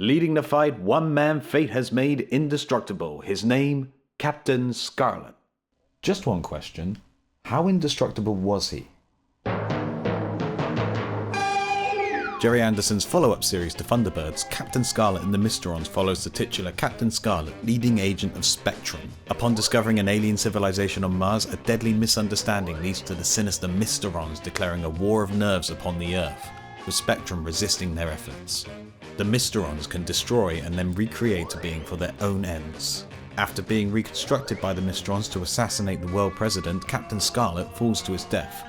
Leading the fight, one man fate has made indestructible. His name, Captain Scarlet. Just one question. How indestructible was he? Jerry Anderson's follow-up series to Thunderbirds, Captain Scarlet and the Mysterons follows the titular Captain Scarlet, leading agent of Spectrum. Upon discovering an alien civilization on Mars, a deadly misunderstanding leads to the sinister Mysterons declaring a war of nerves upon the Earth, with Spectrum resisting their efforts. The Mysterons can destroy and then recreate a being for their own ends. After being reconstructed by the Mysterons to assassinate the world president, Captain Scarlet falls to his death.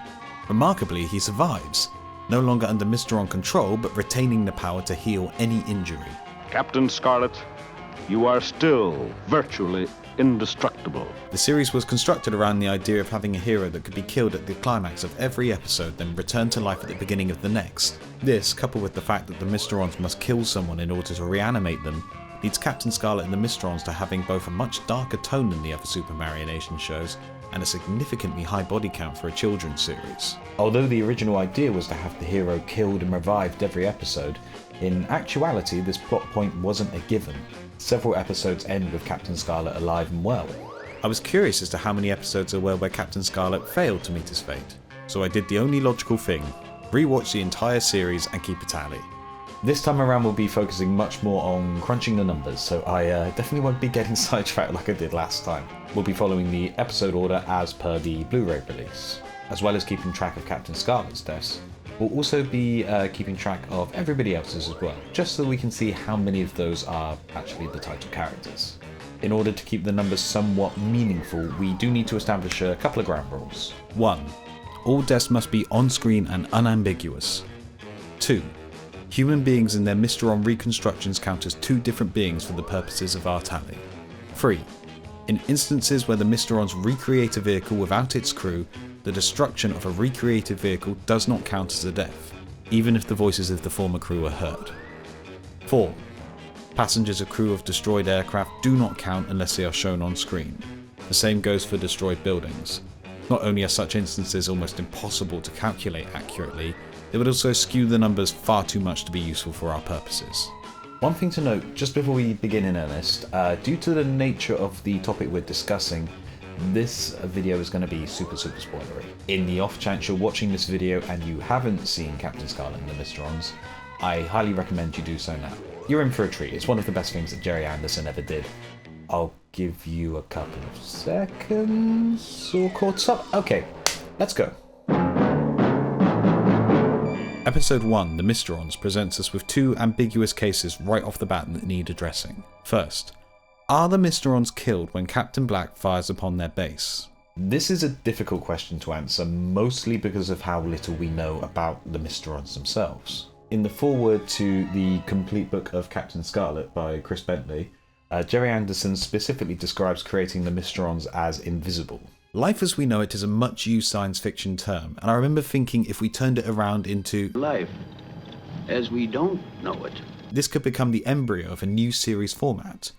Remarkably, he survives, no longer under Mysteron control, but retaining the power to heal any injury. Captain Scarlet, you are still virtually indestructible. The series was constructed around the idea of having a hero that could be killed at the climax of every episode, then return to life at the beginning of the next. This, coupled with the fact that the Mysterons must kill someone in order to reanimate them, leads Captain Scarlet and the Mysterons to having both a much darker tone than the other Super Marionation shows, and a significantly high body count for a children's series. Although the original idea was to have the hero killed and revived every episode, in actuality this plot point wasn't a given. Several episodes end with Captain Scarlet alive and well. I was curious as to how many episodes there were where Captain Scarlet failed to meet his fate, so I did the only logical thing, rewatch the entire series and keep a tally. This time around we'll be focusing much more on crunching the numbers, so I definitely won't be getting sidetracked like I did last time. We'll be following the episode order as per the Blu-ray release, as well as keeping track of Captain Scarlet's deaths. We'll also be keeping track of everybody else's as well, just so we can see how many of those are actually the title characters. In order to keep the numbers somewhat meaningful, we do need to establish a couple of ground rules. 1. All deaths must be on-screen and unambiguous. 2. Human beings and their Mysteron reconstructions count as two different beings for the purposes of our tally. 3. In instances where the Mysterons recreate a vehicle without its crew, the destruction of a recreated vehicle does not count as a death, even if the voices of the former crew are heard. 4. Passengers or crew of destroyed aircraft do not count unless they are shown on screen. The same goes for destroyed buildings. Not only are such instances almost impossible to calculate accurately, they would also skew the numbers far too much to be useful for our purposes. One thing to note, just before we begin in earnest, due to the nature of the topic we're discussing, this video is going to be super spoilery. In the off chance you're watching this video and you haven't seen Captain Scarlet and the Mysterons, I highly recommend you do so now. You're in for a treat. It's one of the best things that Jerry Anderson ever did. I'll give you a couple of seconds or caught up. Okay, let's go. Episode 1, The Mysterons, presents us with two ambiguous cases right off the bat that need addressing. First, are the Mysterons killed when Captain Black fires upon their base? This is a difficult question to answer, mostly because of how little we know about the Mysterons themselves. In the foreword to the complete book of Captain Scarlet by Chris Bentley, Jerry Anderson specifically describes creating the Mysterons as invisible. Life as we know it is a much used science fiction term, and I remember thinking if we turned it around into life as we don't know it, this could become the embryo of a new series format.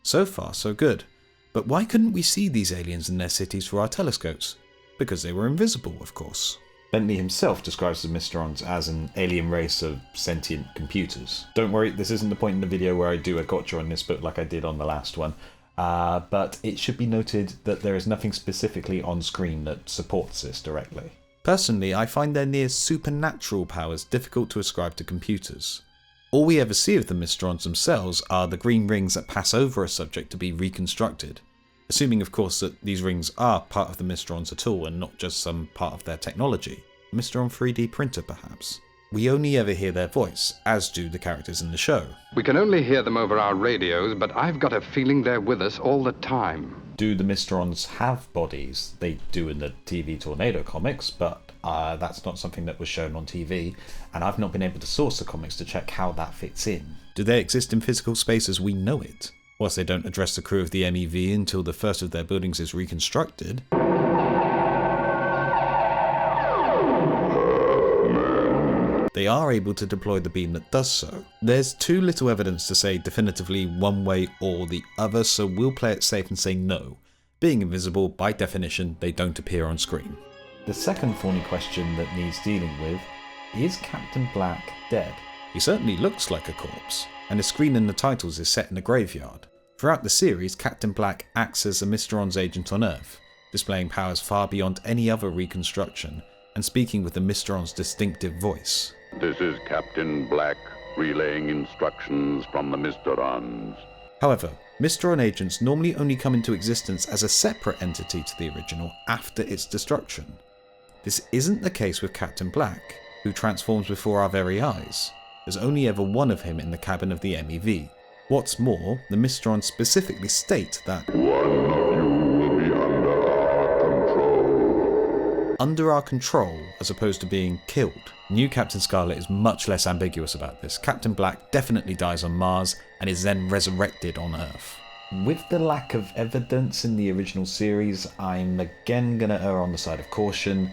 So far, so good. But why couldn't we see these aliens in their cities through our telescopes? Because they were invisible, of course. Bentley himself describes the Mysterons as an alien race of sentient computers. Don't worry, this isn't the point in the video where I do a gotcha on this book like I did on the last one. But it should be noted that there is nothing specifically on screen that supports this directly. Personally, I find their near supernatural powers difficult to ascribe to computers. All we ever see of the Mysterons themselves are the green rings that pass over a subject to be reconstructed. Assuming of course that these rings are part of the Mysterons at all and not just some part of their technology. A Mysteron 3D printer perhaps. We only ever hear their voice, as do the characters in the show. We can only hear them over our radios, but I've got a feeling they're with us all the time. Do the Mysterons have bodies? They do in the TV Tornado comics, but that's not something that was shown on TV, and I've not been able to source the comics to check how that fits in. Do they exist in physical space as we know it? Whilst they don't address the crew of the MEV until the first of their buildings is reconstructed. They are able to deploy the beam that does so. There's too little evidence to say definitively one way or the other, so we'll play it safe and say no. Being invisible, by definition, they don't appear on screen. The second thorny question that needs dealing with, is Captain Black dead? He certainly looks like a corpse. and the screen in the titles is set in a graveyard. Throughout the series, Captain Black acts as a Mysteron's agent on Earth, displaying powers far beyond any other reconstruction, and speaking with the Mysteron's distinctive voice. This is Captain Black, relaying instructions from the Mysterons. However, Mysteron agents normally only come into existence as a separate entity to the original after its destruction. This isn't the case with Captain Black, who transforms before our very eyes. There's only ever one of him in the cabin of the MEV. What's more, the Mysterons specifically state that One of you will be under our control. Under our control, as opposed to being killed. New Captain Scarlet is much less ambiguous about this. Captain Black definitely dies on Mars and is then resurrected on Earth. With the lack of evidence in the original series, I'm again gonna err on the side of caution.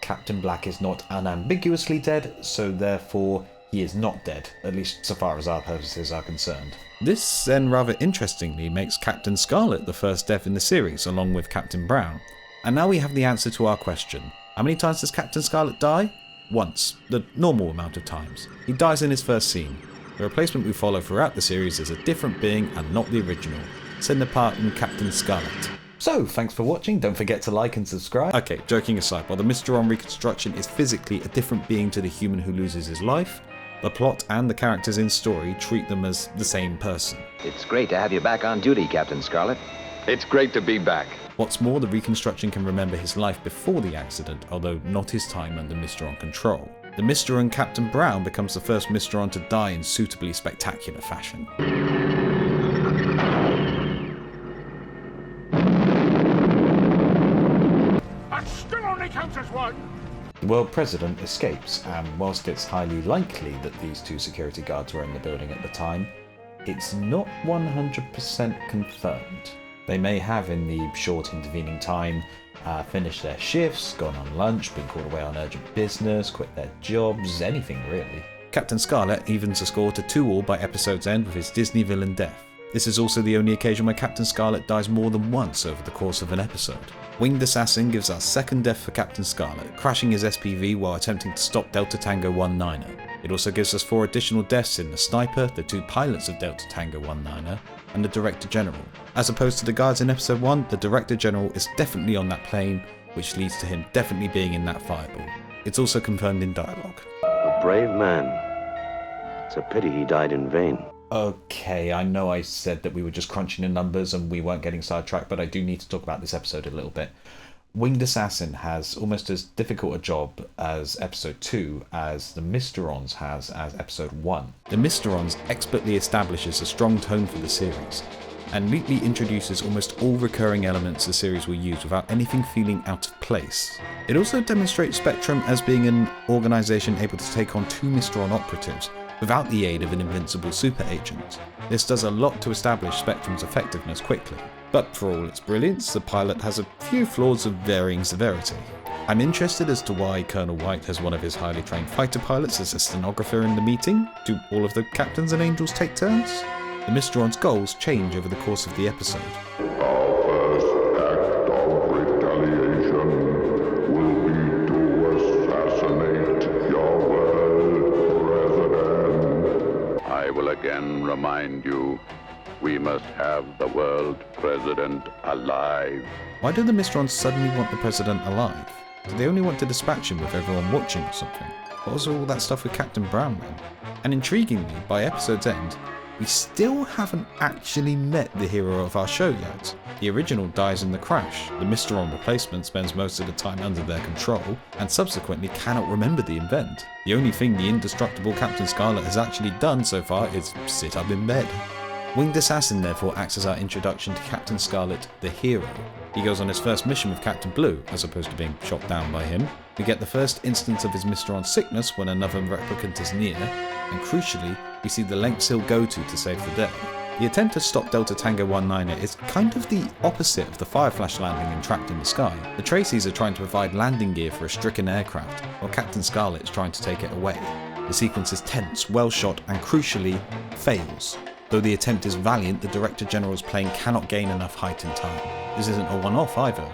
Captain Black is not unambiguously dead, so therefore he is not dead, at least so far as our purposes are concerned. This then rather interestingly makes Captain Scarlet the first death in the series, along with Captain Brown. And now we have the answer to our question. How many times does Captain Scarlet die? Once, the normal amount of times. He dies in his first scene. The replacement we follow throughout the series is a different being and not the original. Send the part in Captain Scarlet. So, thanks for watching, don't forget to like and subscribe. Okay, joking aside, while the Mysteron reconstruction is physically a different being to the human who loses his life, the plot and the characters in story treat them as the same person. It's great to have you back on duty, Captain Scarlet. It's great to be back. What's more, the reconstruction can remember his life before the accident, although not his time under Mysteron control. The Mysteron Captain Brown becomes the first Mysteron to die in suitably spectacular fashion. That still only counts as one! The world president escapes, and whilst it's highly likely that these two security guards were in the building at the time, it's not 100% confirmed. They may have, in the short intervening time, finished their shifts, gone on lunch, been called away on urgent business, quit their jobs, anything really. Captain Scarlet evens the score to 2-2 by episode's end with his Disney villain death. This is also the only occasion where Captain Scarlet dies more than once over the course of an episode. Winged Assassin gives our second death for Captain Scarlet, crashing his SPV while attempting to stop Delta Tango 19er. It also gives us 4 additional deaths in the Sniper, the 2 pilots of Delta Tango 19er, and the Director General. As opposed to the guards in episode 1, the Director General is definitely on that plane, which leads to him definitely being in that fireball. It's also confirmed in dialogue. A brave man. It's a pity he died in vain. Okay, I know I said that we were just crunching the numbers and we weren't getting sidetracked, but I do need to talk about this episode a little bit. Winged Assassin has almost as difficult a job as episode 2 as the Mysterons has as episode 1. The Mysterons expertly establishes a strong tone for the series, and neatly introduces almost all recurring elements the series will use without anything feeling out of place. It also demonstrates Spectrum as being an organisation able to take on 2 Mysteron operatives, without the aid of an invincible super agent. This does a lot to establish Spectrum's effectiveness quickly. But for all its brilliance, the pilot has a few flaws of varying severity. I'm interested as to why Colonel White has one of his highly trained fighter pilots as a stenographer in the meeting. Do all of the captains and angels take turns? The Mysteron's goals change over the course of the episode. Our first act of retaliation will be to assassinate your world president. I will again remind you, we must have the world president alive. Why do the Mysterons suddenly want the president alive? Do they only want to dispatch him with everyone watching or something? What was all that stuff with Captain Brown then? And intriguingly, by episode's end, we still haven't actually met the hero of our show yet. The original dies in the crash, the Mysteron replacement spends most of the time under their control, and subsequently cannot remember the event. The only thing the indestructible Captain Scarlet has actually done so far is sit up in bed. Winged Assassin therefore acts as our introduction to Captain Scarlet, the hero. He goes on his first mission with Captain Blue, as opposed to being shot down by him. We get the first instance of his Mysteron sickness when another replicant is near, and crucially, we see the lengths he'll go to save the day. The attempt to stop Delta Tango 19er is kind of the opposite of the Fireflash landing in Trapped in the Sky. The Traceys are trying to provide landing gear for a stricken aircraft, while Captain Scarlet is trying to take it away. The sequence is tense, well shot, and crucially, fails. Though the attempt is valiant, the Director General's plane cannot gain enough height and time. This isn't a one-off either.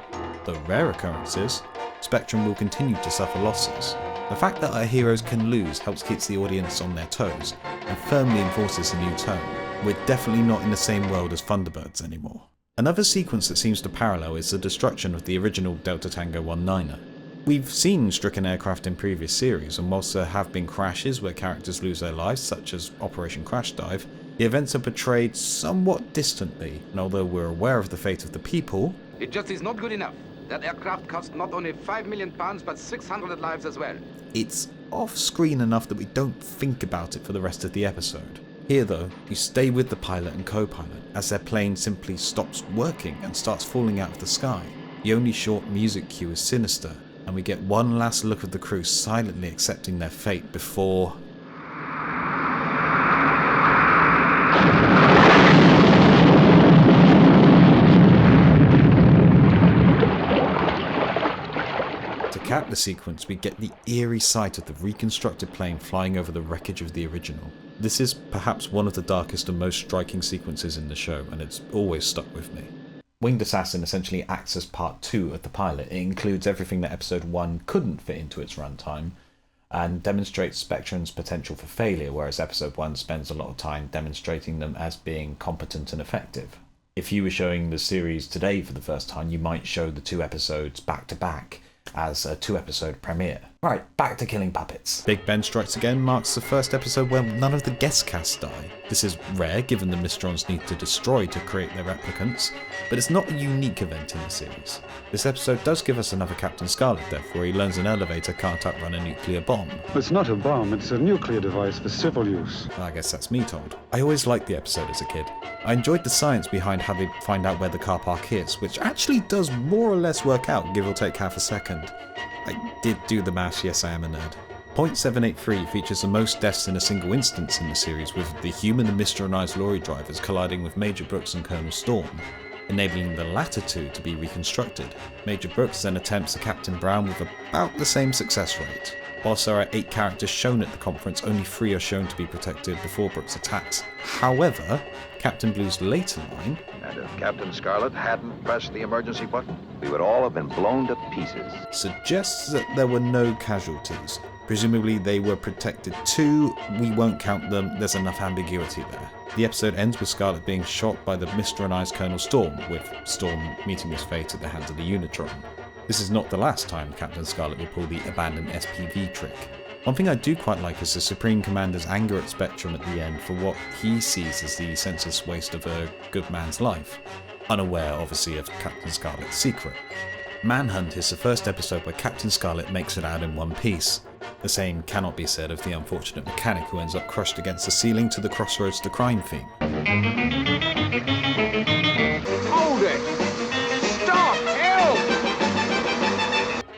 Though rare occurrences, Spectrum will continue to suffer losses. The fact that our heroes can lose helps keep the audience on their toes and firmly enforces a new tone. We're definitely not in the same world as Thunderbirds anymore. Another sequence that seems to parallel is the destruction of the original Delta Tango 19er. We've seen stricken aircraft in previous series, and whilst there have been crashes where characters lose their lives, such as Operation Crash Dive, the events are portrayed somewhat distantly, and although we're aware of the fate of the people, it just is not good enough. That aircraft cost not only £5 million, but 600 lives as well. It's off-screen enough that we don't think about it for the rest of the episode. Here though, you stay with the pilot and co-pilot as their plane simply stops working and starts falling out of the sky. The only short music cue is sinister, and we get one last look of the crew silently accepting their fate before... To cap the sequence, we get the eerie sight of the reconstructed plane flying over the wreckage of the original. This is perhaps one of the darkest and most striking sequences in the show, and it's always stuck with me. Winged Assassin essentially acts as part 2 of the pilot. It includes everything that episode 1 couldn't fit into its runtime, and demonstrates Spectrum's potential for failure, whereas episode 1 spends a lot of time demonstrating them as being competent and effective. If you were showing the series today for the first time, you might show the 2 episodes back to back as a 2-episode premiere. Right, back to Killing Puppets. Big Ben Strikes Again marks the first episode where none of the guest cast die. This is rare given the Mysterons need to destroy to create their replicants, but it's not a unique event in the series. This episode does give us another Captain Scarlet death where he learns an elevator can't outrun a nuclear bomb. It's not a bomb, it's a nuclear device for civil use. I guess that's me told. I always liked the episode as a kid. I enjoyed the science behind how they find out where the car park is, which actually does more or less work out, give or take half a second. I did do the maths, yes I am a nerd. Point 783 features the most deaths in a single instance in the series, with the human and Mysteronized lorry drivers colliding with Major Brooks and Colonel Storm, enabling the latter two to be reconstructed. Major Brooks then attempts to Captain Brown with about the same success rate. Whilst there are 8 characters shown at the conference, only 3 are shown to be protected before Brooks attacks. However, Captain Blue's later line, and if Captain Scarlet hadn't pressed the emergency button, we would all have been blown to pieces, suggests that there were no casualties. Presumably they were protected too, we won't count them, there's enough ambiguity there. The episode ends with Scarlet being shot by the Mysteronized Colonel Storm, with Storm meeting his fate at the hands of the Unitron. This is not the last time Captain Scarlet will pull the abandoned SPV trick. One thing I do quite like is the Supreme Commander's anger at Spectrum at the end for what he sees as the senseless waste of a good man's life, unaware obviously of Captain Scarlet's secret. Manhunt is the first episode where Captain Scarlet makes it out in one piece. The same cannot be said of the unfortunate mechanic who ends up crushed against the ceiling to the Crossroads to Crime theme. Hold it! Stop! Help!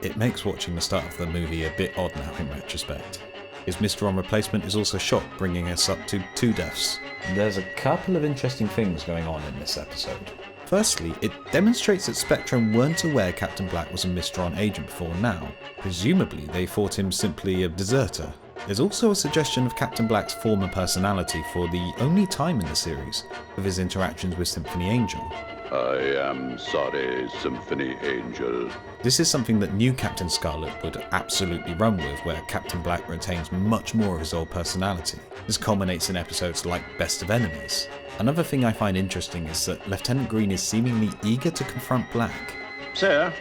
It makes watching the start of the movie a bit odd now in retrospect. His Mysteron replacement is also shot, bringing us up to 2 deaths. There's a couple of interesting things going on in this episode. Firstly, it demonstrates that Spectrum weren't aware Captain Black was a Mysteron agent before now. Presumably, they thought him simply a deserter. There's also a suggestion of Captain Black's former personality for the only time in the series, of his interactions with Symphony Angel. I am sorry, Symphony Angel. This is something that new Captain Scarlet would absolutely run with, where Captain Black retains much more of his old personality. This culminates in episodes like Best of Enemies. Another thing I find interesting is that Lieutenant Green is seemingly eager to confront Black. Sir,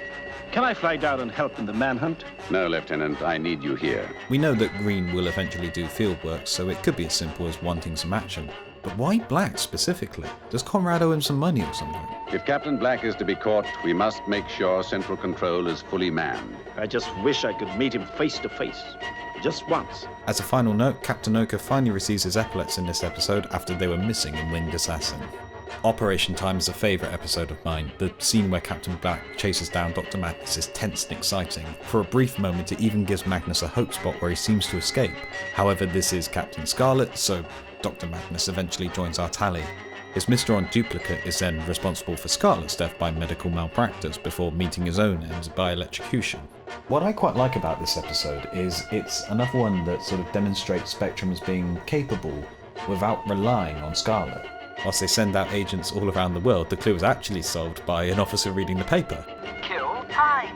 can I fly down and help in the manhunt? No, Lieutenant, I need you here. We know that Green will eventually do field work, so it could be as simple as wanting some action. But why Black specifically? Does Conrad owe him some money or something? If Captain Black is to be caught, we must make sure Central Control is fully manned. I just wish I could meet him face to face. Just once. As a final note, Captain Oka finally receives his epaulets in this episode after they were missing in Winged Assassin. Operation Time is a favourite episode of mine. The scene where Captain Black chases down Dr. Magnus is tense and exciting. For a brief moment it even gives Magnus a hope spot where he seems to escape. However, this is Captain Scarlet, so Dr. Magnus eventually joins our tally. His Mysteron duplicate is then responsible for Scarlet's death by medical malpractice before meeting his own ends by electrocution. What I quite like about this episode is it's another one that sort of demonstrates Spectrum as being capable without relying on Scarlet. Whilst they send out agents all around the world, the clue is actually solved by an officer reading the paper. Kill time.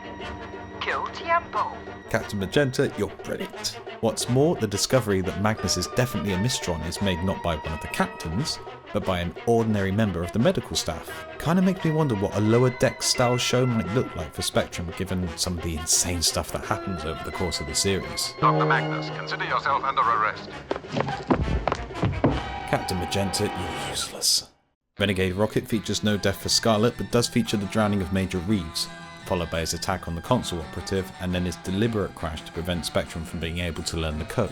Kill tiempo. go. Captain Magenta, you're brilliant. What's more, the discovery that Magnus is definitely a Mystron is made not by one of the captains, but by an ordinary member of the medical staff. Kinda makes me wonder what a lower deck style show might look like for Spectrum given some of the insane stuff that happens over the course of the series. Dr. Magnus, consider yourself under arrest. Captain Magenta, you're useless. Renegade Rocket features no death for Scarlet, but does feature the drowning of Major Reeves, followed by his attack on the console operative, and then his deliberate crash to prevent Spectrum from being able to learn the code.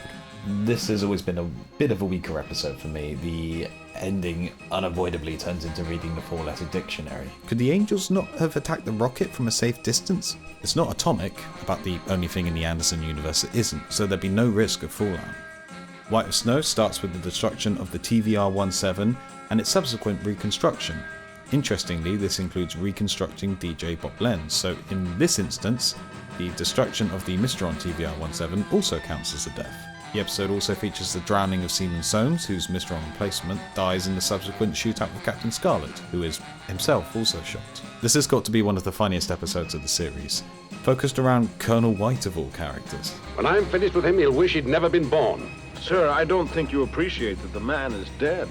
This has always been a bit of a weaker episode for me. The ending unavoidably turns into reading the four-letter dictionary. Could the Angels not have attacked the rocket from a safe distance? It's not atomic, about the only thing in the Anderson universe that isn't, so there'd be no risk of fallout. White of Snow starts with the destruction of the TVR-17 and its subsequent reconstruction. Interestingly, this includes reconstructing DJ Bob Lenz, so in this instance, the destruction of the Mystron TVR-17 also counts as a death. The episode also features the drowning of Seaman Soames, whose Mystron replacement dies in the subsequent shootout with Captain Scarlet, who is himself also shot. This has got to be one of the funniest episodes of the series, focused around Colonel White of all characters. When I'm finished with him, he'll wish he'd never been born. Sir, I don't think you appreciate that the man is dead.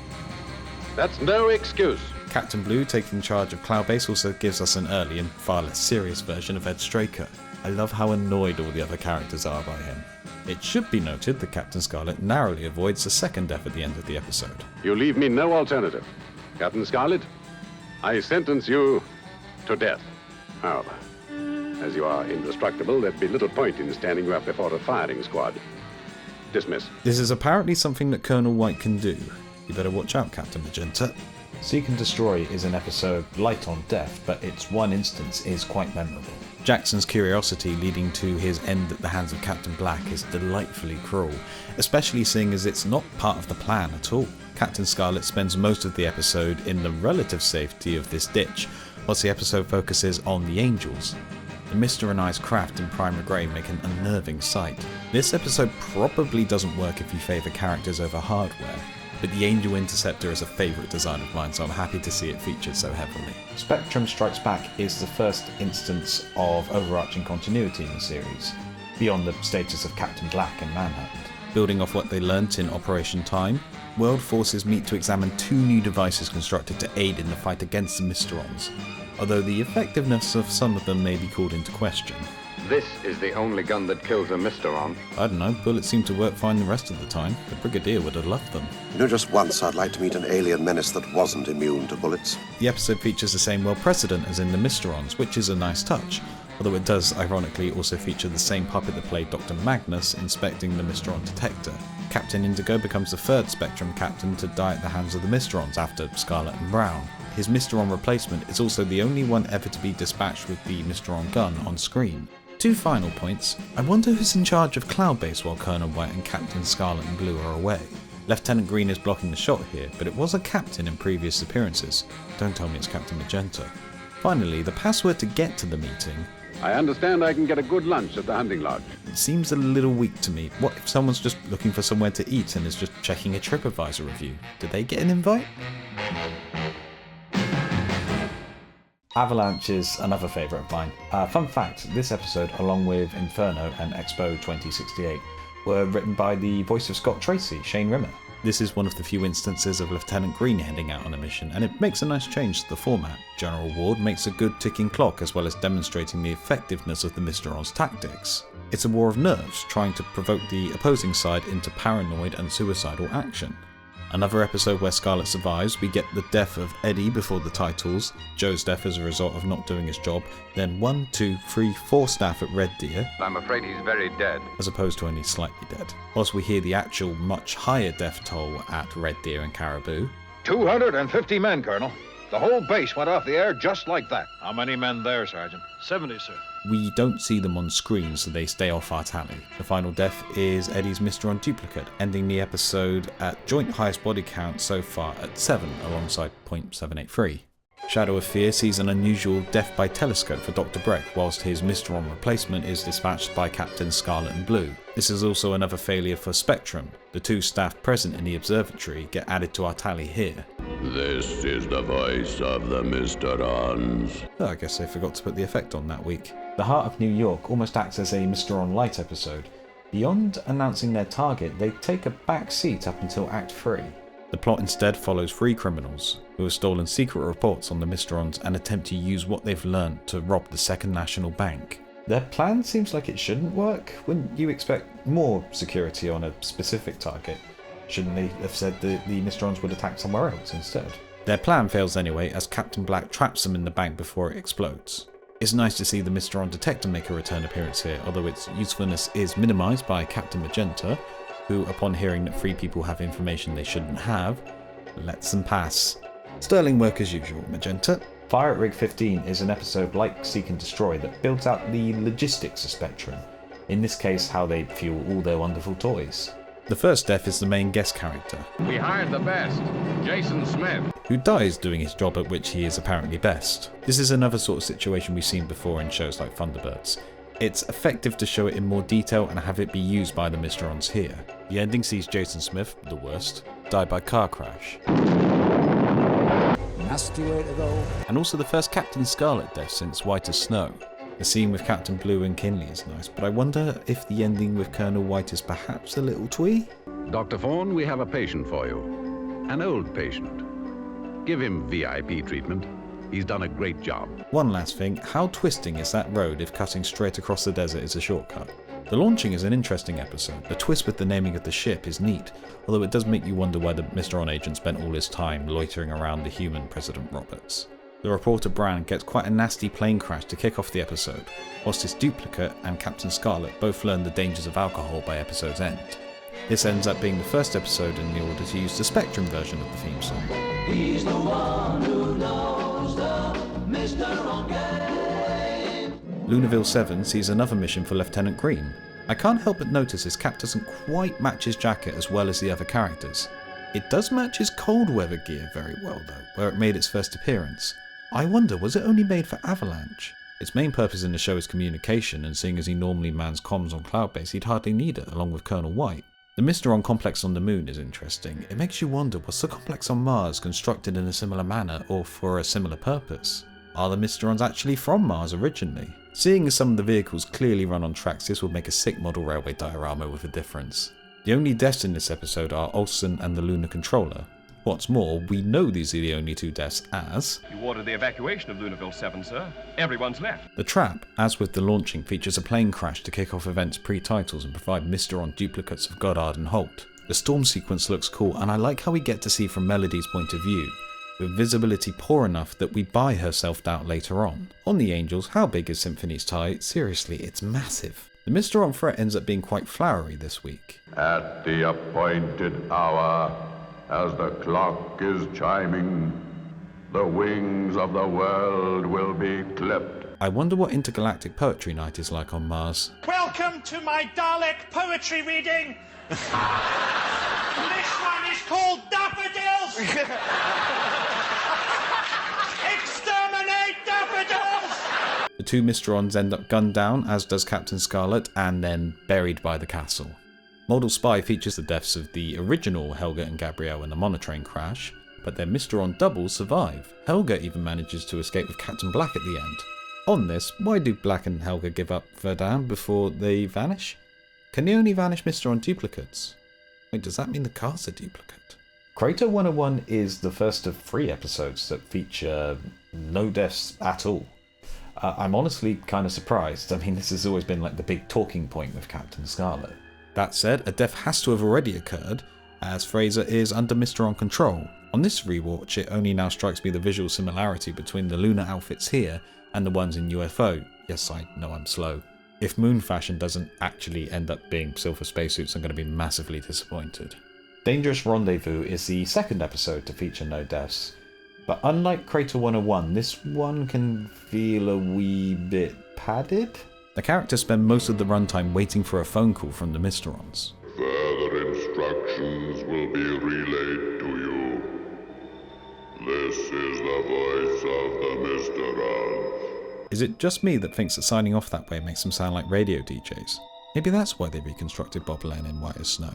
That's no excuse. Captain Blue taking charge of Cloudbase also gives us an early and far less serious version of Ed Straker. I love how annoyed all the other characters are by him. It should be noted that Captain Scarlet narrowly avoids a second death at the end of the episode. You leave me no alternative. Captain Scarlet, I sentence you to death. However, as you are indestructible, there'd be little point in standing you up before a firing squad. Dismiss. This is apparently something that Colonel White can do. You better watch out, Captain Magenta. Seek and Destroy is an episode light on death, but its one instance is quite memorable. Jackson's curiosity leading to his end at the hands of Captain Black is delightfully cruel, especially seeing as it's not part of the plan at all. Captain Scarlet spends most of the episode in the relative safety of this ditch, whilst the episode focuses on the Angels. The Mr. and I's craft in Primer Grey make an unnerving sight. This episode probably doesn't work if you favour characters over hardware, but the Angel Interceptor is a favourite design of mine, so I'm happy to see it featured so heavily. Spectrum Strikes Back is the first instance of overarching continuity in the series, beyond the status of Captain Black and Manhunt. Building off what they learnt in Operation Time, world forces meet to examine two new devices constructed to aid in the fight against the Mysterons, although the effectiveness of some of them may be called into question. This is the only gun that kills a Mysteron. I don't know, bullets seem to work fine the rest of the time. The Brigadier would have loved them. You know, just once I'd like to meet an alien menace that wasn't immune to bullets. The episode features the same world precedent as in the Mysterons, which is a nice touch, although it does ironically also feature the same puppet that played Dr. Magnus inspecting the Mysteron detector. Captain Indigo becomes the third Spectrum captain to die at the hands of the Mysterons after Scarlet and Brown. His Mysteron replacement is also the only one ever to be dispatched with the Mysteron gun on screen. Two final points. I wonder who's in charge of Cloudbase while Colonel White and Captain Scarlet and Blue are away. Lieutenant Green is blocking the shot here, but it was a captain in previous appearances. Don't tell me it's Captain Magenta. Finally, the password to get to the meeting. I understand I can get a good lunch at the hunting lodge. It seems a little weak to me. What if someone's just looking for somewhere to eat and is just checking a TripAdvisor review? Did they get an invite? Avalanche is another favourite of mine. Fun fact, this episode, along with Inferno and Expo 2068, were written by the voice of Scott Tracy, Shane Rimmer. This is one of the few instances of Lieutenant Green heading out on a mission, and it makes a nice change to the format. General Ward makes a good ticking clock as well as demonstrating the effectiveness of the Mysteron's tactics. It's a war of nerves, trying to provoke the opposing side into paranoid and suicidal action. Another episode where Scarlet survives, we get the death of Eddie before the titles, Joe's death as a result of not doing his job, then 1, 2, 3, 4 staff at Red Deer. I'm afraid he's very dead. As opposed to only slightly dead. Whilst we hear the actual much higher death toll at Red Deer and Caribou. 250 men, Colonel. The whole base went off the air just like that. How many men there, Sergeant? 70, sir. We don't see them on screen, so they stay off our tally. The final death is Eddie's Mysteron duplicate, ending the episode at joint highest body count so far at 7, alongside .783. Shadow of Fear sees an unusual death by telescope for Dr. Breck, whilst his Mysteron replacement is dispatched by Captain Scarlet and Blue. This is also another failure for Spectrum. The 2 staff present in the observatory get added to our tally here. This is the voice of the Mysterons. Oh, I guess they forgot to put the effect on that week. The Heart of New York almost acts as a Mysteron Light episode. Beyond announcing their target, they take a back seat up until Act 3. The plot instead follows 3 criminals who have stolen secret reports on the Mysterons and attempt to use what they've learned to rob the Second National Bank. Their plan seems like it shouldn't work. Wouldn't you expect more security on a specific target? Shouldn't they have said that the Mysterons would attack somewhere else instead? Their plan fails anyway, as Captain Black traps them in the bank before it explodes. It's nice to see the Mysteron detector make a return appearance here, although its usefulness is minimised by Captain Magenta, who, upon hearing that 3 people have information they shouldn't have, lets them pass. Sterling work as usual, Magenta. Fire at Rig 15 is an episode like Seek and Destroy that builds out the logistics of Spectrum. In this case, how they fuel all their wonderful toys. The first death is the main guest character. We hired the best, Jason Smith, who dies doing his job at which he is apparently best. This is another sort of situation we've seen before in shows like Thunderbirds. It's effective to show it in more detail and have it be used by the Mysterons here. The ending sees Jason Smith, the worst, die by car crash. Nasty way to go. And also the first Captain Scarlet death since White as Snow. The scene with Captain Blue and Kinley is nice, but I wonder if the ending with Colonel White is perhaps a little twee? Dr. Fawn, we have a patient for you. An old patient. Give him VIP treatment. He's done a great job. One last thing, how twisting is that road if cutting straight across the desert is a shortcut? The launching is an interesting episode. The twist with the naming of the ship is neat, although it does make you wonder why the Mysteron agent spent all his time loitering around the human President Roberts. The reporter Brand gets quite a nasty plane crash to kick off the episode, whilst his duplicate and Captain Scarlet both learn the dangers of alcohol by episode's end. This ends up being the first episode in the order to use the Spectrum version of the theme song. He's the one who knows the Mysteron game. Lunaville 7 sees another mission for Lieutenant Green. I can't help but notice his cap doesn't quite match his jacket as well as the other characters. It does match his cold weather gear very well though, where it made its first appearance. I wonder, was it only made for Avalanche? Its main purpose in the show is communication, and seeing as he normally mans comms on Cloudbase, he'd hardly need it, along with Colonel White. The Mysteron complex on the moon is interesting. It makes you wonder, was the complex on Mars constructed in a similar manner or for a similar purpose? Are the Mysterons actually from Mars originally? Seeing as some of the vehicles clearly run on tracks, this would make a sick model railway diorama with a difference. The only deaths in this episode are Olsen and the Lunar Controller. What's more, we know these are the only 2 deaths as... You ordered the evacuation of Lunaville 7, sir. Everyone's left. The trap, as with the launching, features a plane crash to kick off events pre-titles and provide Mysteron duplicates of Goddard and Holt. The storm sequence looks cool, and I like how we get to see from Melody's point of view, with visibility poor enough that we buy her self-doubt later on. On the Angels, how big is Symphony's tie? Seriously, it's massive. The Mysteron threat ends up being quite flowery this week. At the appointed hour, as the clock is chiming, the wings of the world will be clipped. I wonder what intergalactic poetry night is like on Mars. Welcome to my Dalek poetry reading. This one is called Daffodils. Exterminate Daffodils! The 2 Mysterons end up gunned down, as does Captain Scarlet, and then buried by the castle. Model Spy features the deaths of the original Helga and Gabrielle in the monotrain crash, but their Mysteron doubles survive. Helga even manages to escape with Captain Black at the end. On this, why do Black and Helga give up Verdun before they vanish? Can they only vanish Mysteron duplicates? Wait, does that mean the car's a duplicate? Crater 101 is the first of 3 episodes that feature no deaths at all. I'm honestly kind of surprised. I mean, this has always been like the big talking point with Captain Scarlet. That said, a death has to have already occurred, as Fraser is under Mysteron control. On this rewatch, it only now strikes me the visual similarity between the lunar outfits here and the ones in UFO. Yes, I know I'm slow. If Moon Fashion doesn't actually end up being silver spacesuits, I'm going to be massively disappointed. Dangerous Rendezvous is the second episode to feature no deaths, but unlike Crater 101, this one can feel a wee bit padded. The characters spend most of the runtime waiting for a phone call from the Mysterons. Further instructions will be relayed to you. This is the voice of the Mr. Is it just me that thinks that signing off that way makes them sound like radio DJs? Maybe that's why they reconstructed Bob Lane in White as Snow.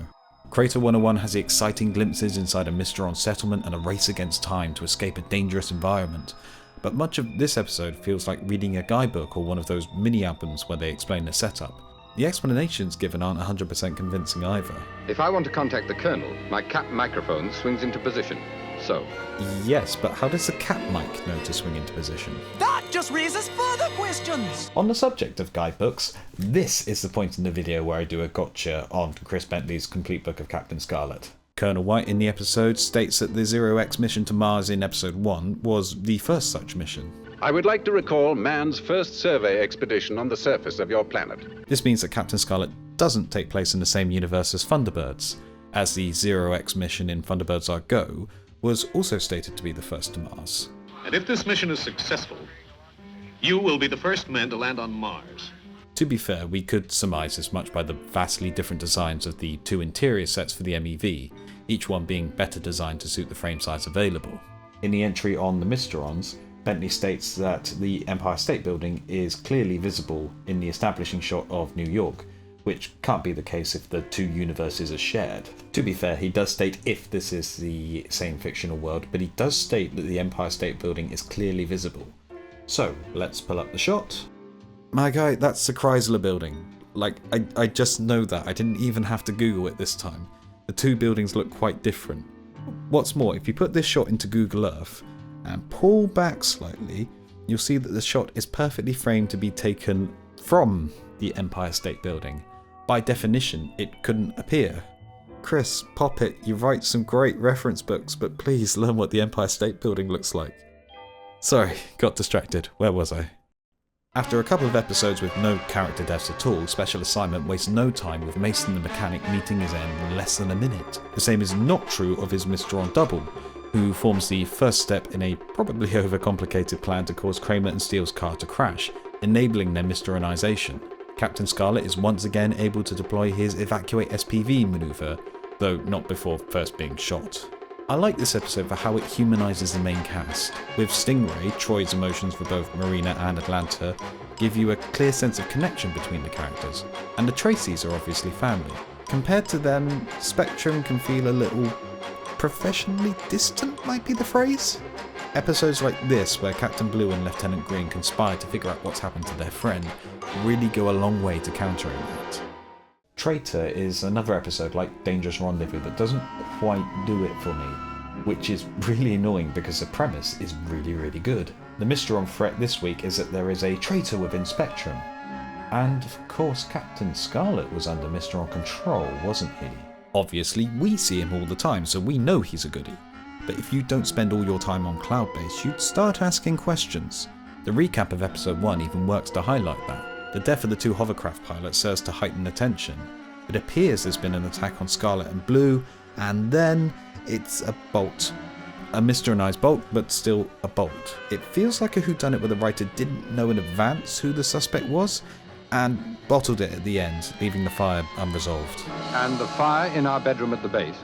Crater 101 has the exciting glimpses inside a Mysteron settlement and a race against time to escape a dangerous environment. But much of this episode feels like reading a guidebook or one of those mini-albums where they explain the setup. The explanations given aren't 100% convincing either. If I want to contact the Colonel, my cap microphone swings into position. So. Yes, but how does the cap mic know to swing into position? That just raises further questions! On the subject of guidebooks, this is the point in the video where I do a gotcha on Chris Bentley's complete book of Captain Scarlet. Colonel White in the episode states that the Zero-X mission to Mars in episode 1 was the first such mission. I would like to recall man's first survey expedition on the surface of your planet. This means that Captain Scarlet doesn't take place in the same universe as Thunderbirds, as the Zero-X mission in Thunderbirds Are Go was also stated to be the first to Mars. And if this mission is successful, you will be the first men to land on Mars. To be fair, we could surmise as much by the vastly different designs of the two interior sets for the MEV, each one being better designed to suit the frame size available. In the entry on the Mysterons, Bentley states that the Empire State Building is clearly visible in the establishing shot of New York, which can't be the case if the two universes are shared. To be fair, he does state if this is the same fictional world, but he does state that the Empire State Building is clearly visible. So, let's pull up the shot. My guy, that's the Chrysler Building. Like, I just know that. I didn't even have to Google it this time. The two buildings look quite different. What's more, if you put this shot into Google Earth and pull back slightly, you'll see that the shot is perfectly framed to be taken from the Empire State Building. By definition, it couldn't appear. Chris, pop it, you write some great reference books, but please learn what the Empire State Building looks like. Sorry, got distracted. Where was I? After a couple of episodes with no character deaths at all, Special Assignment wastes no time with Mason the mechanic meeting his end in less than a minute. The same is not true of his Mysteron double, who forms the first step in a probably overcomplicated plan to cause Kramer and Steele's car to crash, enabling their Mysteronization. Captain Scarlet is once again able to deploy his Evacuate SPV maneuver, though not before first being shot. I like this episode for how it humanises the main cast. With Stingray, Troy's emotions for both Marina and Atlanta give you a clear sense of connection between the characters, and the Tracys are obviously family. Compared to them, Spectrum can feel a little professionally distant, might be the phrase? Episodes like this, where Captain Blue and Lieutenant Green conspire to figure out what's happened to their friend, really go a long way to countering that. Traitor is another episode like Dangerous Rendezvous that doesn't quite do it for me, which is really annoying because the premise is really good. The Mysteron threat this week is that there is a traitor within Spectrum. And of course Captain Scarlet was under Mysteron control, wasn't he? Obviously we see him all the time, so we know he's a goodie. But if you don't spend all your time on Cloud Base, you'd start asking questions. The recap of episode 1 even works to highlight that. The death of the two hovercraft pilots serves to heighten attention. It appears there's been an attack on Scarlet and Blue, and then it's a bolt. A Mysteronized bolt, but still a bolt. It feels like a whodunit where the writer didn't know in advance who the suspect was, and bottled it at the end, leaving the fire unresolved. And the fire in our bedroom at the base?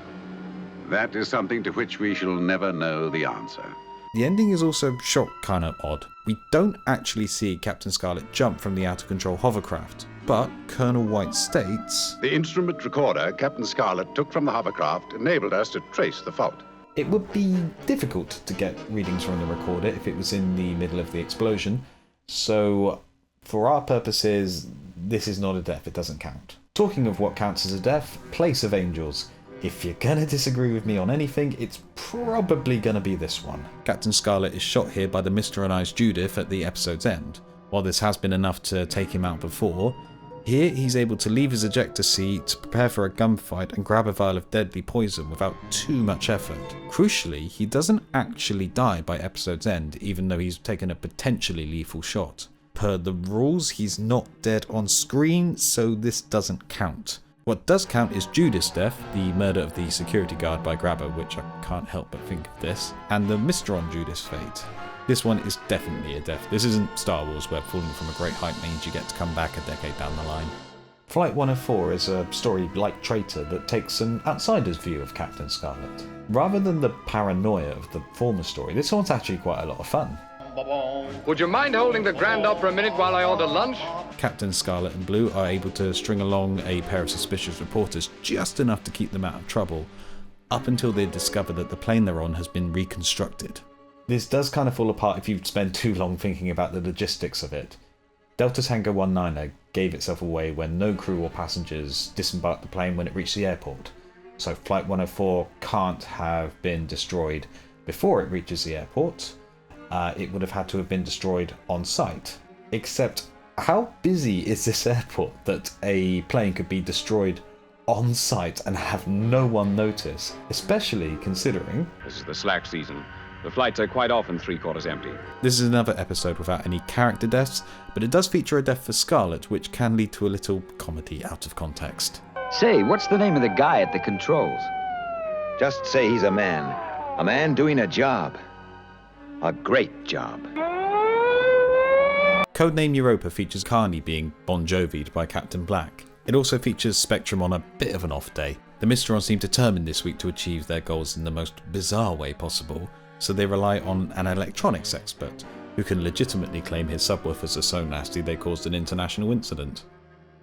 That is something to which we shall never know the answer. The ending is also shot kind of odd. We don't actually see Captain Scarlet jump from the out-of-control hovercraft, but Colonel White states, "The instrument recorder Captain Scarlet took from the hovercraft enabled us to trace the fault." It would be difficult to get readings from the recorder if it was in the middle of the explosion, so for our purposes, this is not a death, it doesn't count. Talking of what counts as a death, Place of Angels. If you're gonna disagree with me on anything, it's probably gonna be this one. Captain Scarlet is shot here by the Mysteronized Judith at the episode's end. While this has been enough to take him out before, here he's able to leave his ejector seat, prepare for a gunfight, and grab a vial of deadly poison without too much effort. Crucially, he doesn't actually die by episode's end, even though he's taken a potentially lethal shot. Per the rules, he's not dead on screen, so this doesn't count. What does count is Judith's death, the murder of the security guard by Grabber, which I can't help but think of this, and the Mysteron Judith's fate. This one is definitely a death. This isn't Star Wars, where falling from a great height means you get to come back a decade down the line. Flight 104 is a story like Traitor that takes an outsider's view of Captain Scarlet. Rather than the paranoia of the former story, this one's actually quite a lot of fun. Would you mind holding the Grand up for a minute while I order lunch? Captain Scarlet and Blue are able to string along a pair of suspicious reporters just enough to keep them out of trouble, up until they discover that the plane they're on has been reconstructed. This does kind of fall apart if you spend too long thinking about the logistics of it. Delta Tango 19er gave itself away when no crew or passengers disembarked the plane when it reached the airport, so Flight 104 can't have been destroyed before it reaches the airport. It would have had to have been destroyed on site. Except, how busy is this airport that a plane could be destroyed on site and have no one notice, especially considering... This is the slack season. The flights are quite often 3/4 empty. This is another episode without any character deaths, but it does feature a death for Scarlet, which can lead to a little comedy out of context. Say, what's the name of the guy at the controls? Just say he's a man. A man doing a job. A great job. Codename Europa features Carney being Bon Jovi'd by Captain Black. It also features Spectrum on a bit of an off day. The Mysterons seem determined this week to achieve their goals in the most bizarre way possible, so they rely on an electronics expert, who can legitimately claim his subwoofers are so nasty they caused an international incident.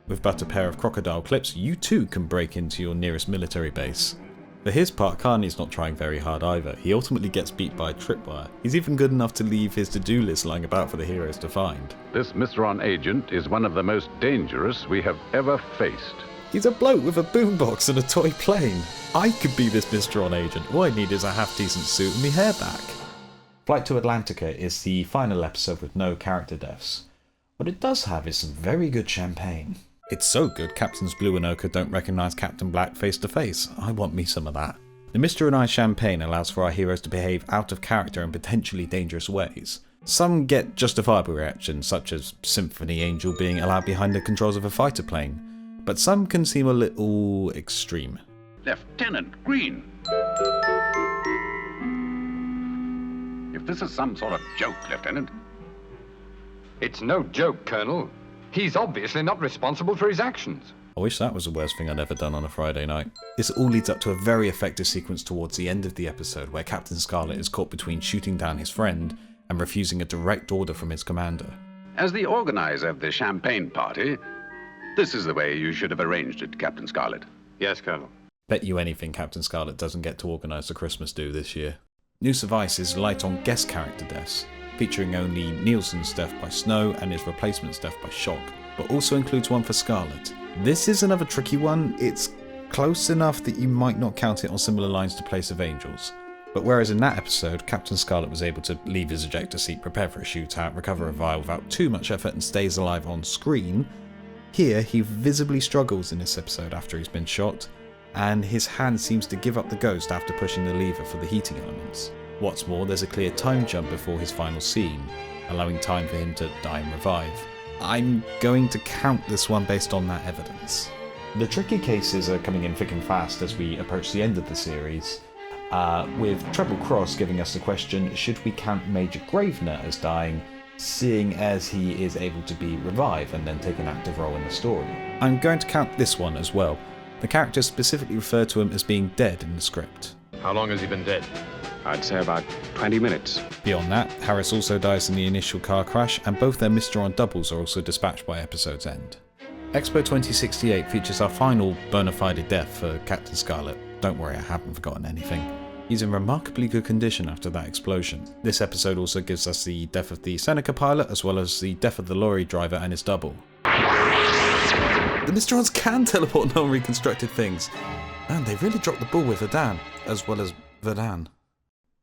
With but a pair of crocodile clips, you too can break into your nearest military base. For his part, Carney's not trying very hard either. He ultimately gets beat by a tripwire. He's even good enough to leave his to-do list lying about for the heroes to find. This Mysteron agent is one of the most dangerous we have ever faced. He's a bloke with a boombox and a toy plane. I could be this Mysteron agent. All I need is a half-decent suit and my hair back. Flight to Atlantica is the final episode with no character deaths. What it does have is some very good champagne. It's so good Captains Blue and Ochre don't recognise Captain Black face to face. I want me some of that. The Mr. and I champagne allows for our heroes to behave out of character in potentially dangerous ways. Some get justifiable reactions, such as Symphony Angel being allowed behind the controls of a fighter plane, but some can seem a little extreme. Lieutenant Green! If this is some sort of joke, Lieutenant... It's no joke, Colonel. He's obviously not responsible for his actions. I wish that was the worst thing I'd ever done on a Friday night. This all leads up to a very effective sequence towards the end of the episode where Captain Scarlet is caught between shooting down his friend and refusing a direct order from his commander. As the organizer of the champagne party, this is the way you should have arranged it, Captain Scarlet. Yes, Colonel. Bet you anything Captain Scarlet doesn't get to organise the Christmas do this year. Noose of Ice is light on guest character deaths, featuring only Nielsen's death by Snow and his replacement's death by Shock, but also includes one for Scarlet. This is another tricky one. It's close enough that you might not count it on similar lines to Place of Angels. But whereas in that episode, Captain Scarlet was able to leave his ejector seat, prepare for a shootout, recover a vial without too much effort and stays alive on screen, here he visibly struggles in this episode after he's been shot, and his hand seems to give up the ghost after pushing the lever for the heating elements. What's more, there's a clear time jump before his final scene, allowing time for him to die and revive. I'm going to count this one based on that evidence. The tricky cases are coming in thick and fast as we approach the end of the series, with Treble Cross giving us the question, should we count Major Gravener as dying, seeing as he is able to be revived and then take an active role in the story? I'm going to count this one as well. The characters specifically refer to him as being dead in the script. How long has he been dead? I'd say about 20 minutes. Beyond that, Harris also dies in the initial car crash, and both their Mysteron doubles are also dispatched by episode's end. Expo 2068 features our final bona fide death for Captain Scarlet. Don't worry, I haven't forgotten anything. He's in remarkably good condition after that explosion. This episode also gives us the death of the Seneca pilot, as well as the death of the lorry driver and his double. The Mysterons can teleport non-reconstructed things. Man, they really dropped the ball with Verdan, as well as Verdan.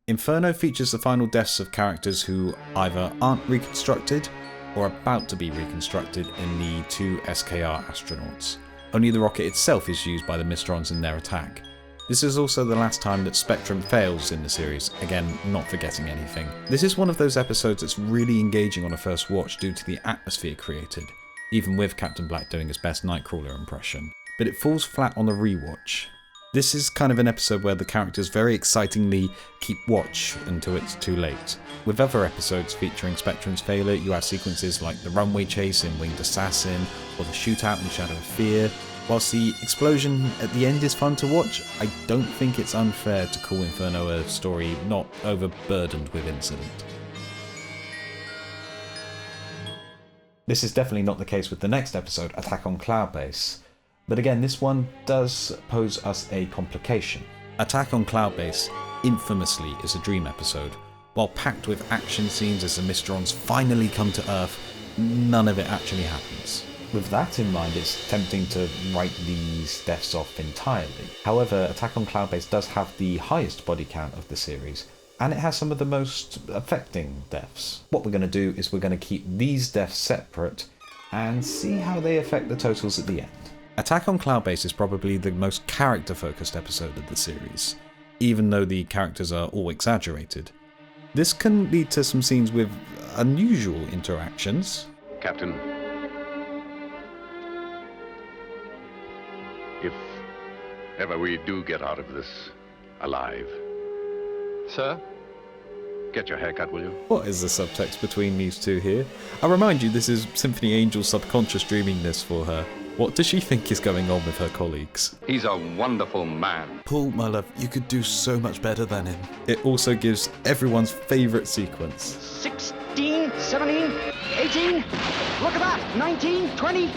Inferno features the final deaths of characters who either aren't reconstructed or about to be reconstructed in the two SKR astronauts. Only the rocket itself is used by the Mysterons in their attack. This is also the last time that Spectrum fails in the series, again not forgetting anything. This is one of those episodes that's really engaging on a first watch due to the atmosphere created, even with Captain Black doing his best Nightcrawler impression. But it falls flat on the rewatch. This is kind of an episode where the characters very excitingly keep watch until it's too late. With other episodes featuring Spectrum's failure, you have sequences like the runway chase in Winged Assassin or the shootout in Shadow of Fear. Whilst the explosion at the end is fun to watch, I don't think it's unfair to call Inferno a story not overburdened with incident. This is definitely not the case with the next episode, Attack on Cloudbase. But again, this one does pose us a complication. Attack on Cloudbase infamously is a dream episode. While packed with action scenes as the Mysterons finally come to Earth, none of it actually happens. With that in mind, it's tempting to write these deaths off entirely. However, Attack on Cloudbase does have the highest body count of the series, and it has some of the most affecting deaths. What we're going to do is we're going to keep these deaths separate and see how they affect the totals at the end. Attack on Cloudbase is probably the most character-focused episode of the series, even though the characters are all exaggerated. This can lead to some scenes with unusual interactions. Captain, if ever we do get out of this alive... Sir? Get your haircut, will you? What is the subtext between these two here? I remind you, this is Symphony Angel's subconscious dreaming this for her. What does she think is going on with her colleagues? He's a wonderful man. Paul, my love, you could do so much better than him. It also gives everyone's favourite sequence. 16, 17, 18, look at that, 19, 20,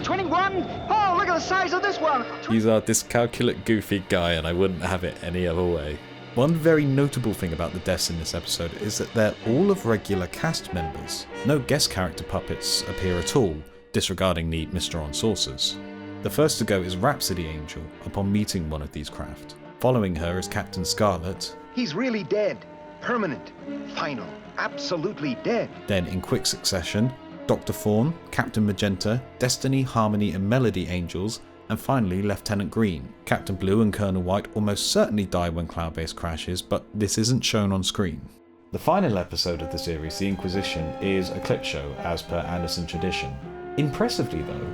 21. Oh, look at the size of this one. He's our dyscalculate, goofy guy, and I wouldn't have it any other way. One very notable thing about the deaths in this episode is that they're all of regular cast members. No guest character puppets appear at all, disregarding the Mysteron sources. The first to go is Rhapsody Angel upon meeting one of these craft. Following her is Captain Scarlet. He's really dead. Permanent. Final. Absolutely dead. Then in quick succession, Dr. Thorne, Captain Magenta, Destiny, Harmony and Melody Angels, and finally Lieutenant Green. Captain Blue and Colonel White almost certainly die when Cloudbase crashes, but this isn't shown on screen. The final episode of the series, The Inquisition, is a clip show as per Anderson tradition. Impressively though,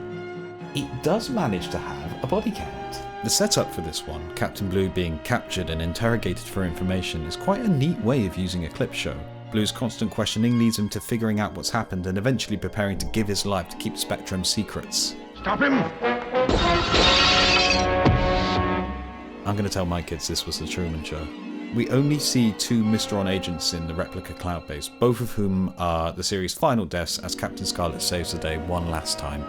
it does manage to have a body count. The setup for this one, Captain Blue being captured and interrogated for information, is quite a neat way of using a clip show. Blue's constant questioning leads him to figuring out what's happened and eventually preparing to give his life to keep Spectrum's secrets. Stop him! I'm going to tell my kids this was the Truman Show. We only see two Mysteron agents in the replica Cloudbase, both of whom are the series' final deaths as Captain Scarlet saves the day one last time.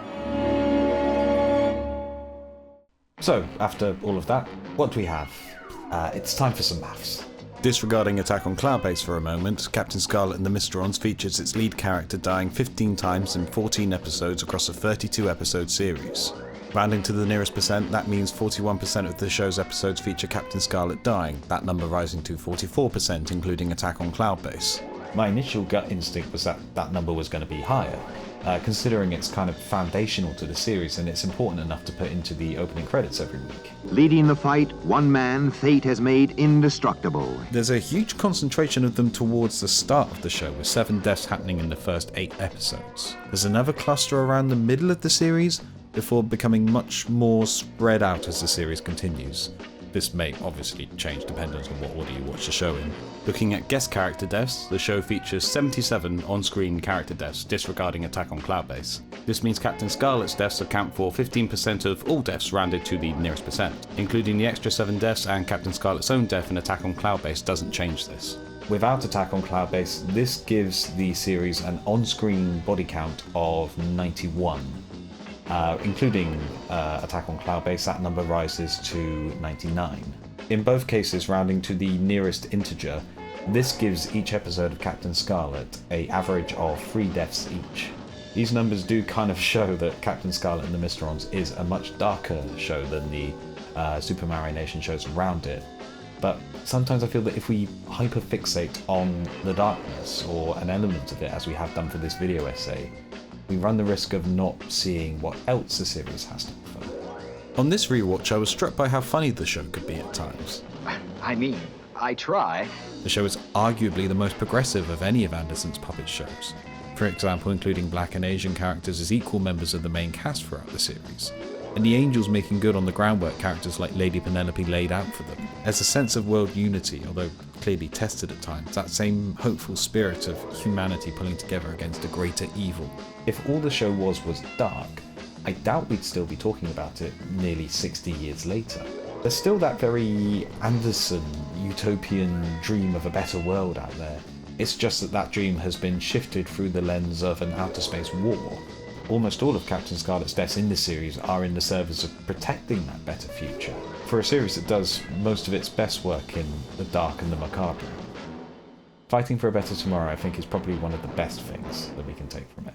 So, after all of that, what do we have? It's time for some maths. Disregarding Attack on Cloudbase for a moment, Captain Scarlet and the Mysterons features its lead character dying 15 times in 14 episodes across a 32-episode series. Rounding to the nearest percent, that means 41% of the show's episodes feature Captain Scarlet dying, that number rising to 44% including Attack on Cloudbase. My initial gut instinct was that that number was going to be higher, considering it's kind of foundational to the series and it's important enough to put into the opening credits every week. Leading the fight, one man fate has made indestructible. There's a huge concentration of them towards the start of the show, with 7 deaths happening in the first 8 episodes. There's another cluster around the middle of the series, before becoming much more spread out as the series continues. This may obviously change depending on what order you watch the show in. Looking at guest character deaths, the show features 77 on-screen character deaths, disregarding Attack on Cloudbase. This means Captain Scarlet's deaths account for 15% of all deaths rounded to the nearest percent. Including the extra 7 deaths and Captain Scarlet's own death in Attack on Cloudbase doesn't change this. Without Attack on Cloudbase, this gives the series an on-screen body count of 91. Including Attack on Cloudbase, that number rises to 99. In both cases, rounding to the nearest integer, this gives each episode of Captain Scarlet an average of 3 deaths each. These numbers do kind of show that Captain Scarlet and the Mysterons is a much darker show than the Super Mario Nation shows around it, but sometimes I feel that if we hyperfixate on the darkness or an element of it, as we have done for this video essay, we run the risk of not seeing what else the series has to offer. On this rewatch, I was struck by how funny the show could be at times. I mean, I try. The show is arguably the most progressive of any of Anderson's puppet shows. For example, including Black and Asian characters as equal members of the main cast throughout the series. and the Angels making good on the groundwork characters like Lady Penelope laid out for them. There's a sense of world unity, although clearly tested at times, that same hopeful spirit of humanity pulling together against a greater evil. If all the show was dark, I doubt we'd still be talking about it nearly 60 years later. There's still that very Anderson utopian dream of a better world out there. It's just that dream has been shifted through the lens of an outer space war. Almost all of Captain Scarlet's deaths in this series are in the service of protecting that better future, for a series that does most of its best work in the dark and the macabre. Fighting for a better tomorrow, I think, is probably one of the best things that we can take from it.